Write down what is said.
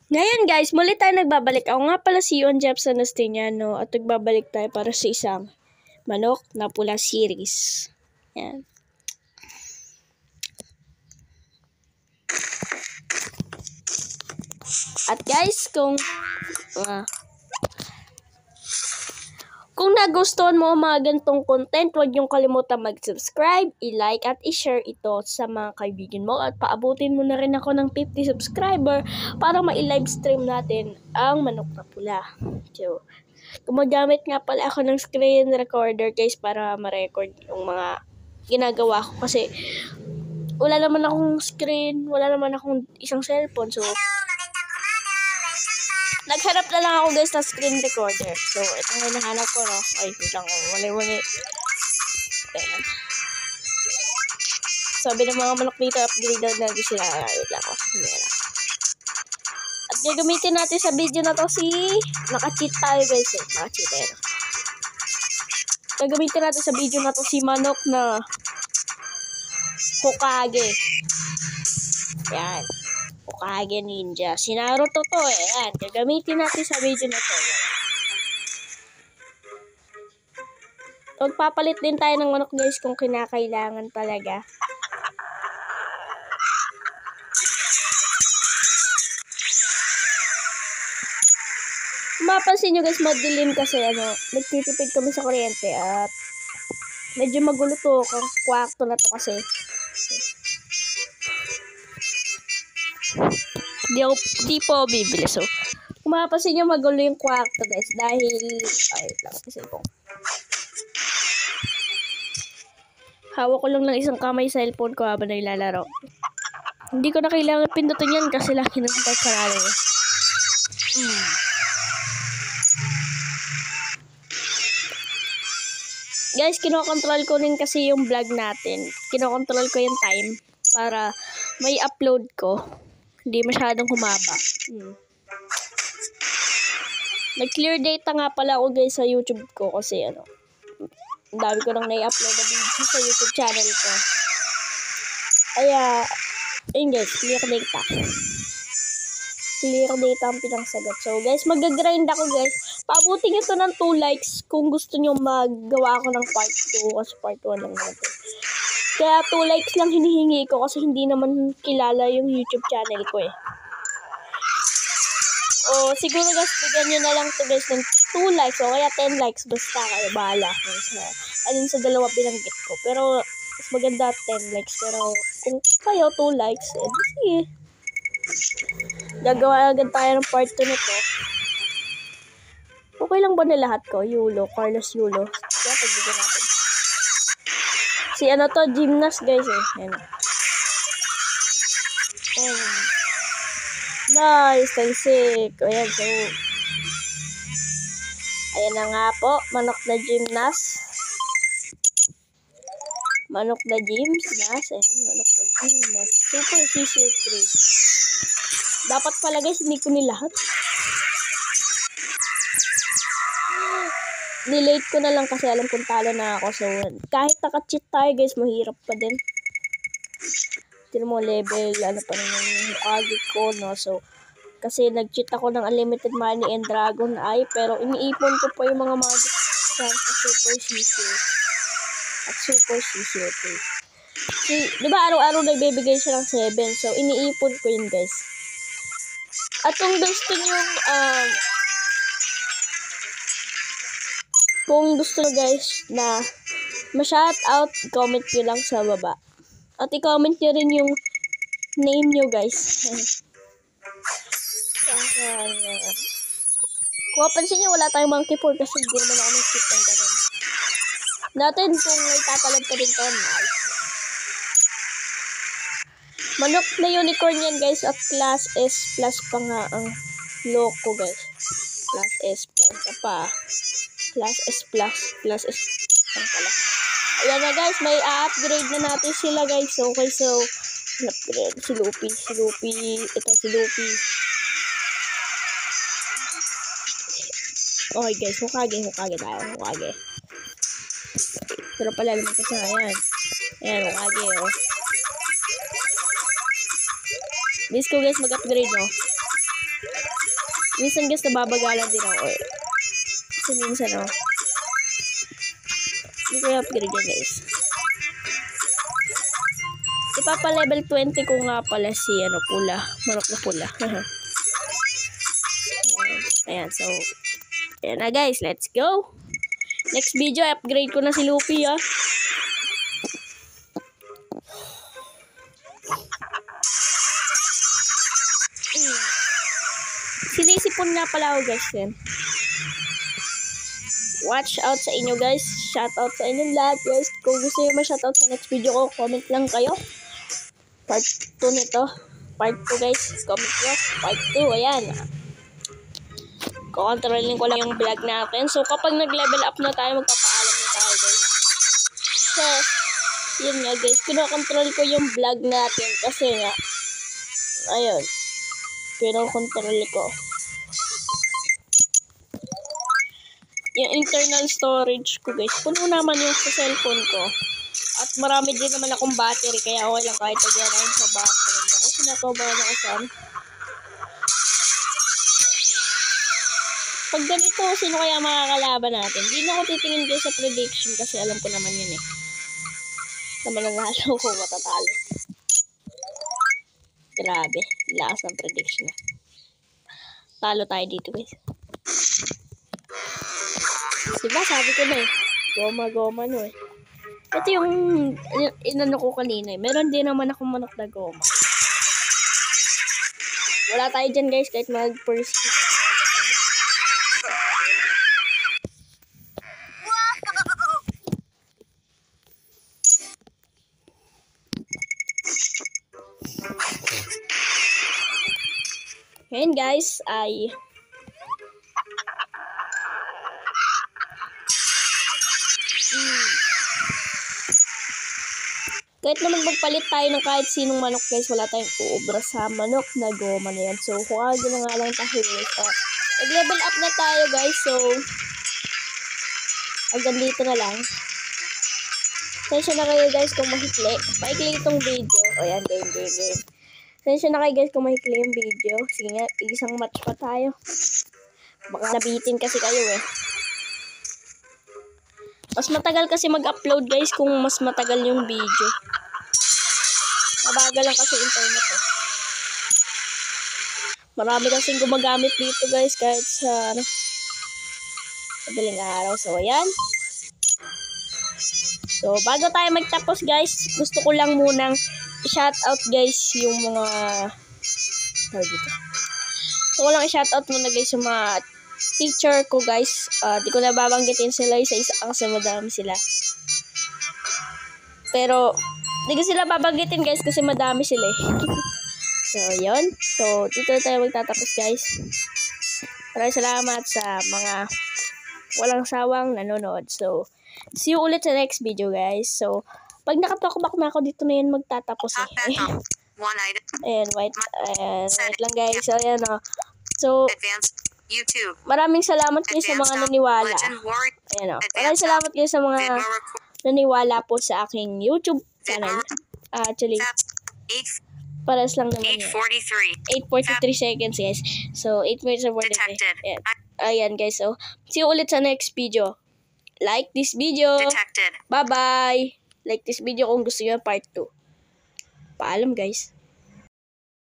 Ngayon guys, muli tayo nagbabalik. Ako nga pala si Yon Jepson Astiniano at nagbabalik tayo para sa isang Manok na Pula series. Yan. At guys, kung nagustuhan mo ang mga ganitong content, huwag niyong kalimutan mag-subscribe, i-like at i-share ito sa mga kaibigan mo at paabutin mo na rin ako ng 50 subscriber para ma-live stream natin ang Manok na Pula. So, gumagamit nga pala ako ng screen recorder guys para ma-record yung mga ginagawa ko kasi wala naman akong screen, wala naman akong isang cellphone. So, nagharap na lang ako guys sa screen recorder. So, ito nga nahanap ko, no? Ay, wait lang. Wali. Ayan. Sabi ng mga manok dito, upgrade na sila. Wait lang ako. At gagamitin natin sa video na to naka-cheat tayo guys eh. Naka-cheat tayo. Gagamitin natin sa video na to si Manok na Hokage. Yan. Hokage Ninja. Si Naruto to eh. Yan. Gagamitin natin sa video na to. Yan. Magpapalit din tayo ng manok guys kung kinakailangan talaga. Mapansin nyo guys, madilim kasi nagtitipid kami sa kuryente at medyo magulo to. Kung kwarto na to kasi. Di po bibili. So, kung mapapansin nyo magulo yung kwarto guys dahil hawak ko lang ng isang kamay sa cellphone ko habang naglalaro. Hindi ko na kailangan pindutin yan kasi laki ng kanalo. Guys, kinokontrol ko rin kasi yung vlog natin. Kinokontrol ko yung time para may upload ko. Hindi masyadong humaba. Nag-clear data nga pala ako guys sa YouTube ko kasi ang dami ko nang na-upload na video sa YouTube channel ko. Kaya, ayun guys, clear data. Clear data ang pinangsagot. So guys, mag-grind ako guys. Paabutin ito ng 2 likes kung gusto nyo maggawa ako ng part 2 kasi part 1 lang natin. Kaya 2 likes lang hinihingi ko kasi hindi naman kilala yung YouTube channel ko eh. O siguro guys, bigyan nyo na lang to guys ng 2 likes o kaya 10 likes. Basta kayo, bahala alin sa dalawa binanggit ko. Pero mas maganda 10 likes. Pero kung kayo 2 likes, sige. Gagawa agad tayo ng part 2 nito. Okay lang ba na lahat ko? Carlos Yulo. Kaya pagbigyan natin. Si to, gymnast guys eh. Yan. Nice, talsik. Ayan, so. Ayan na nga po, manok na gymnast. Manok na gymnast. Ayan, manok na gymnast. Super Fisher 3. Dapat pala guys, hindi ko nilahat. Nilate ko na lang kasi alam kong talo na ako. So, kahit naka-cheat tayo guys, mahirap pa din. Tinan mo level, pa rin yung Hokage ko, no? So, kasi nag-cheat ako ng unlimited money and dragon eye, pero iniipon ko pa yung mga magic sa Super Shisho at Super Shisho 3. Diba araw-araw nagbibigay siya ng 7, so iniipon ko yun guys. At kung gusto nyo guys na ma-shout out, comment nyo lang sa baba. At i-comment nyo rin yung name nyo guys. Kung mapansin nyo, wala tayong monkey pool kasi hindi naman ako nag-cheat ng ganun. Natin kung may tatalab pa rin to, nice. Manok na unicorn yan guys at class S plus pa nga ang loko guys. Class S plus pa. Class S plus S pala. Ayan na guys, may upgrade na natin sila guys. Okay, so upgrade si Luffy. Ito si Luffy. Okay guys, Hokage tayo. Hokage. Pero pala naman kasi ayan. Ayan, Hokage oh. Bis ko guys mag-upgrade no. Minsan guys, nababagalan din ako eh. Kasi minsan hindi ko i-upgrade yan guys. Ipapa-level 20 ko nga pala si pula. Manok na pula. Ayan, so ayan na guys, let's go. Next video, upgrade ko na si Luffy Sinisipon nga pala ako guys yan. Watch out sa inyo guys. Shout out sa inyo lahat guys. Kung gusto nyo ma-shout out sa next video ko, comment lang kayo. Part 2 nito. Part 2 guys. Comment nyo. Part 2. Ayan. Kukontrolin ko lang yung vlog natin. So kapag nag-level up na tayo, magpapaalam na tayo guys. So, yun nga guys. Kinokontrol ko yung vlog natin. Kasi nga, ayun. Kinokontrol ko. Yung internal storage ko guys, puno naman yung sa cellphone ko. At marami din naman akong battery, kaya okay lang kahit nagyarahin sa background ako. Sinakabahan ako saan. Pag ganito, sino kaya makakalaban natin? Hindi na ako titingin guys sa prediction kasi alam ko naman yun eh. Na mananalo ko matatalo. Grabe, lakas ng prediction na. Talo tayo dito guys. Diba sabi ko na eh, goma no eh. Ito yung inano ko kanina eh. Meron din naman akong manok na goma. Wala tayo dyan guys kahit mag-first hit. Ngayon guys ay kahit naman magpalit tayo ng kahit sinong manok guys, wala tayong uubra sa manok na goma na yan. So, kukagin na nga lang tayo guys. Nag-level up na tayo guys. So, hanggang dito na lang. Sensya na kayo guys kung mahikli. Mahikli itong video. O yan, game. Sensya na kayo guys kung mahikli yung video. Sige nga, isang match pa tayo. Baka nabitin kasi kayo eh. Mas matagal kasi mag-upload guys kung mas matagal yung video. Mabagal lang kasi internet eh. Marami kasing gumagamit dito guys kahit sa madaling araw. So ayan. So bago tayo magtapos guys, gusto ko lang munang i-shoutout guys yung mga dito. So ko lang i-shoutout muna guys yung mga teacher ko guys. Di ko na babanggitin sila isa-isa kasi madami sila. Pero di ko sila babanggitin guys kasi madami sila eh. So yun. So dito tayo magtatapos guys. Maraming salamat sa mga walang sawang nanonood. So see you ulit sa next video guys. So pag nakatalkback na ako dito na yun magtatapos eh. Ayan, wait lang guys. So ayan o. So YouTube. Maraming salamat kayo sa mga naniwala. Ayan o. Maraming salamat kayo sa mga naniwala po sa aking YouTube channel. Actually, paras lang naman yun. 8:43 seconds guys. So, 8 minutes and 43. Ayan. Ayan guys. So, see you ulit sa next video. Like this video. Bye-bye. Like this video kung gusto nyo part 2. Paalam guys.